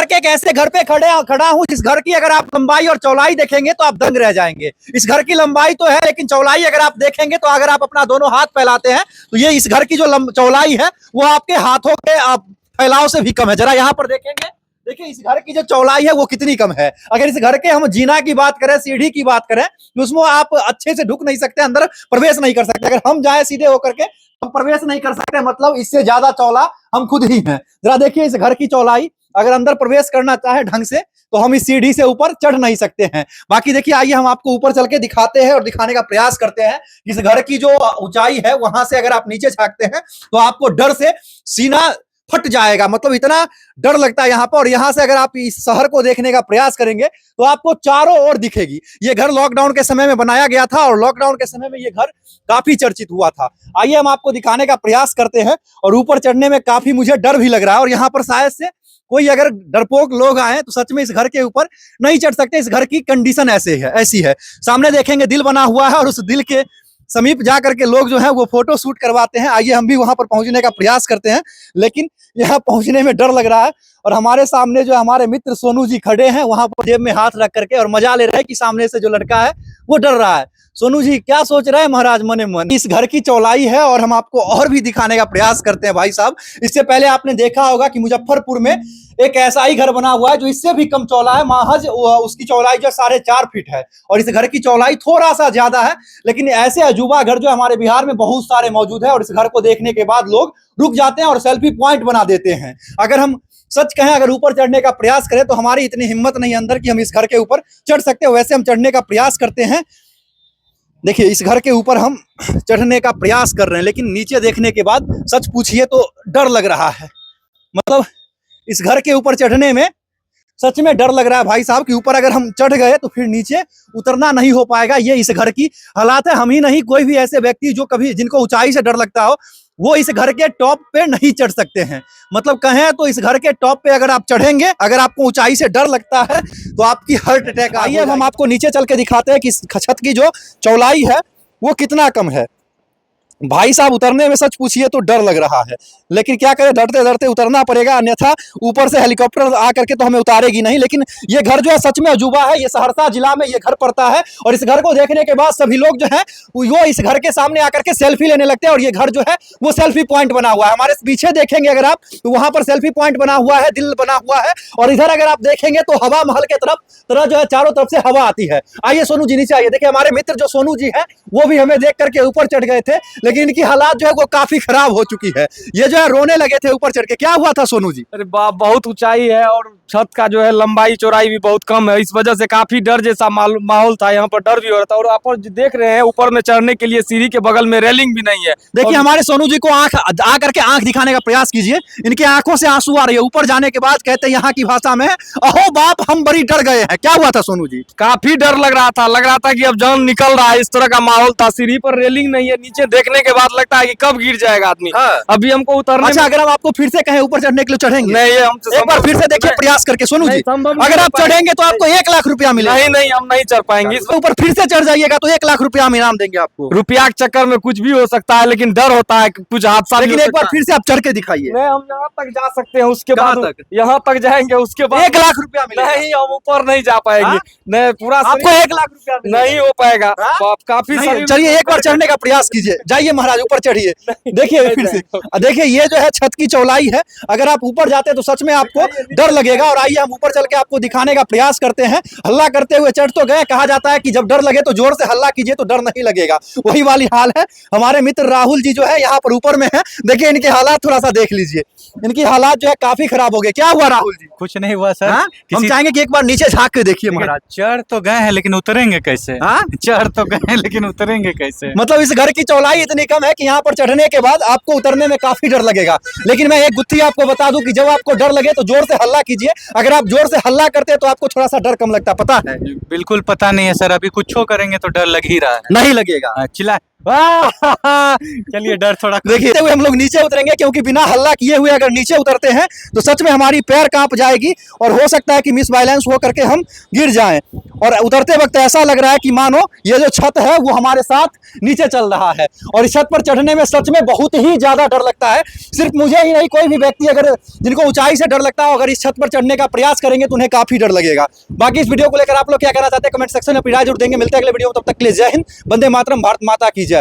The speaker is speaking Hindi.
बिहार के एक ऐसे घर पे खड़ा हूँ जिस घर की अगर आप लंबाई और चौड़ाई देखेंगे तो आप दंग रह जाएंगे। इस घर की लंबाई तो है लेकिन चौड़ाई अगर आप देखेंगे तो अगर आप अपना दोनों हाथ फैलाते हैं तो ये इस घर की जो चौड़ाई है वो आपके हाथों के फैलाव से भी कम है। जरा यहाँ पर देखेंगे, देखिए इस घर की जो चौड़ाई है वो कितनी कम है। अगर इस घर के हम जीना की बात करें, सीढ़ी की बात करें तो उसमें आप अच्छे से ढुक नहीं सकते, अंदर प्रवेश नहीं कर सकते। अगर हम जाए सीधे होकर के हम प्रवेश नहीं कर सकते, मतलब इससे ज्यादा चौड़ा हम खुद ही हैं। जरा देखिए इस घर की चौड़ाई, अगर अंदर प्रवेश करना चाहे ढंग से तो हम इस सीढ़ी से ऊपर चढ़ नहीं सकते हैं। बाकी देखिए आइए हम आपको ऊपर चल के दिखाते हैं और दिखाने का प्रयास करते हैं। इस घर की जो ऊंचाई है वहां से अगर आप नीचे झांकते हैं तो आपको डर से सीना फट जाएगा, मतलब इतना डर लगता है यहाँ पर। और यहाँ से अगर आप इस शहर को देखने का प्रयास करेंगे तो आपको चारों ओर दिखेगी। ये घर लॉकडाउन के समय में बनाया गया था और लॉकडाउन के समय में ये घर काफी चर्चित हुआ था। आइए हम आपको दिखाने का प्रयास करते हैं। और ऊपर चढ़ने में काफी मुझे डर भी लग रहा है और यहाँ पर शायद से कोई अगर डरपोक लोग आए तो सच में इस घर के ऊपर नहीं चढ़ सकते। इस घर की कंडीशन ऐसी है। सामने देखेंगे दिल बना हुआ है और उस दिल के समीप जा करके लोग जो है वो फोटो शूट करवाते हैं। आइए हम भी वहां पर पहुंचने का प्रयास करते हैं, लेकिन यहाँ पहुंचने में डर लग रहा है। और हमारे सामने जो हमारे मित्र सोनू जी खड़े हैं वहां पर जेब में हाथ रख करके और मजा ले रहे हैं कि सामने से जो लड़का है वो डर रहा है। सोनू जी क्या सोच रहे हैं महाराज मने मन? इस घर की चौड़ाई है और हम आपको और भी दिखाने का प्रयास करते हैं भाई साहब। इससे पहले आपने देखा होगा कि मुजफ्फरपुर में एक ऐसा ही घर बना हुआ है जो इससे भी कम चौड़ा है, महज उसकी चौड़ाई जो 4.5 फीट है और इस घर की चौड़ाई थोड़ा सा ज्यादा है। लेकिन ऐसे अजूबा घर जो हमारे बिहार में बहुत सारे मौजूद है और इस घर को देखने के बाद लोग रुक जाते हैं और सेल्फी पॉइंट बना देते हैं। अगर हम सच कहें, अगर ऊपर चढ़ने का प्रयास करें तो हमारी इतनी हिम्मत नहीं अंदर कि हम इस घर के ऊपर चढ़ सकते हैं। वैसे हम चढ़ने का प्रयास करते हैं। देखिए इस घर के ऊपर हम चढ़ने का प्रयास कर रहे हैं, लेकिन नीचे देखने के बाद सच पूछिए तो डर लग रहा है। मतलब इस घर के ऊपर चढ़ने में सच में डर लग रहा है भाई साहब कि ऊपर अगर हम चढ़ गए तो फिर नीचे उतरना नहीं हो पाएगा। ये इस घर की हालात है। हम ही नहीं, कोई भी ऐसे व्यक्ति जो कभी जिनको ऊंचाई से डर लगता हो वो इस घर के टॉप पे नहीं चढ़ सकते हैं। मतलब कहें तो इस घर के टॉप पे अगर आप चढ़ेंगे, अगर आपको ऊंचाई से डर लगता है तो आपकी हार्ट अटैक आइए हम आपको नीचे चल के दिखाते हैं कि छत की जो चौड़ाई है वो कितना कम है। भाई साहब उतरने में सच पूछिए तो डर लग रहा है, लेकिन क्या करें, डरते डरते उतरना पड़ेगा, अन्यथा ऊपर से हेलीकॉप्टर आकर के तो हमें उतारेगी नहीं। लेकिन ये घर जो है सच में अजूबा है। ये सहरसा जिला में ये घर पड़ता है और इस घर को देखने के बाद सभी लोग जो है वो इस घर के सामने आकर के सेल्फी लेने लगते हैं और ये घर जो है वो सेल्फी पॉइंट बना हुआ है। हमारे पीछे देखेंगे अगर आप तो वहां पर सेल्फी पॉइंट बना हुआ है, दिल बना हुआ है। और इधर अगर आप देखेंगे तो हवा महल के तरह जो है चारों तरफ से हवा आती है। आइए सोनू जी नीचे आइए। देखिए हमारे मित्र जो सोनू जी है वो भी हमें देख करके ऊपर चढ़ गए थे, लेकिन इनकी हालात जो है वो काफी खराब हो चुकी है। ये जो है रोने लगे थे ऊपर चढ़ के। क्या हुआ था सोनू जी? अरे बहुत ऊंचाई है और छत का जो है लंबाई चौड़ाई भी बहुत कम है। इस वजह से काफी डर जैसा माहौल था। यहाँ पर डर भी हो रहा था। और आप देख रहे हैं ऊपर में चढ़ने के लिए सीढ़ी के बगल में रेलिंग भी नहीं है। देखिए हमारे सोनू जी को आकर के आंख दिखाने का प्रयास कीजिए। इनके आंखों से आंसू आ रही है। ऊपर जाने के बाद कहते हैं यहाँ की भाषा में, अहो बाप हम बड़ी डर गए हैं। क्या हुआ था सोनू जी? काफी डर लग रहा था कि अब जान निकल रहा है। इस तरह का माहौल था। सीढ़ी पर रेलिंग नहीं है। नीचे देखने के बाद लगता है कि कब गिर जाएगा आदमी। अभी हमको उतरना। अच्छा अगर हम आपको फिर से कहें ऊपर चढ़ने के लिए चढ़ेंगे? नहीं, एक बार फिर से देखिए प्रयास करके सोनू जी। अगर आप चढ़ेंगे तो आपको 1 लाख रुपया मिलेगा। नहीं हम नहीं चढ़ पाएंगे। ऊपर फिर से चढ़ जाइएगा तो 1 लाख रुपया हम इनाम देंगे आपको। रुपया के चक्कर में कुछ भी हो सकता है, लेकिन डर होता है कुछ हादसा। लेकिन एक बार फिर से आप चढ़ के दिखाइए। नहीं हम यहाँ तक जा सकते हैं, उसके बाद यहाँ तक जाएंगे, उसके बाद 1 लाख रुपया मिलेगा। नहीं हम ऊपर नहीं जा पाएंगे। नहीं पूरा आपको 1 लाख रुपया नहीं हो पाएगा। काफी चलिए एक बार चढ़ने का प्रयास कीजिए। जाइए महाराज ऊपर चढ़िए। देखिए फिर से देखिए ये जो है छत की चौड़ाई है। अगर आप ऊपर जाते हैं तो सच में आपको डर लगेगा। और आइए हम ऊपर चल के आपको दिखाने का प्रयास करते हैं। हल्ला करते हुए चढ़ तो गए। कहा जाता है कि जब डर लगे तो जोर से हल्ला कीजिए तो डर नहीं लगेगा। वही वाली हाल है। हमारे मित्र राहुल जी जो है यहाँ पर ऊपर में है। देखिए इनके हालात थोड़ा सा देख लीजिए। इनकी हालात जो है काफी खराब हो गए। क्या हुआ राहुल जी? कुछ नहीं हुआ सर। हम चाहेंगे कि एक बार नीचे झांक के देखिए महाराज। चढ़ तो गए हैं लेकिन उतरेंगे कैसे? चढ़ तो गए हैं लेकिन उतरेंगे कैसे? मतलब इस घर की चौड़ाई इतनी कम है कि यहाँ पर चढ़ने के बाद आपको उतरने में काफी डर लगेगा। लेकिन मैं एक गुत्थी आपको बता दूं कि जब आपको डर लगे तो जोर से हल्ला कीजिए। अगर आप जोर से हल्ला करते हैं तो आपको थोड़ा सा डर कम लगता, पता है? बिल्कुल पता नहीं है सर। अभी कुछ करेंगे तो डर लग ही रहा है। नहीं लगेगा। चिल्ला चलिए डर थोड़ा देखिए हुए हम लोग नीचे उतरेंगे, क्योंकि बिना हल्ला किए हुए अगर नीचे उतरते हैं तो सच में हमारी पैर कांप जाएगी और हो सकता है कि मिस बैलेंस हो करके हम गिर जाएं। और उतरते वक्त ऐसा लग रहा है कि मानो ये जो छत है वो हमारे साथ नीचे चल रहा है। और इस छत पर चढ़ने में सच में बहुत ही ज्यादा डर लगता है। सिर्फ मुझे ही नहीं, कोई भी व्यक्ति अगर जिनको ऊंचाई से डर लगता हो, अगर इस छत पर चढ़ने का प्रयास करेंगे तो उन्हें काफी डर लगेगा। बाकी इस वीडियो को लेकर आप लोग क्या कहना चाहते हैं कमेंट सेक्शन में राय जरूर देंगे। मिलते हैं अगले वीडियो में, तब तक के लिए जय हिंद, वंदे मातरम, भारत माता की जय।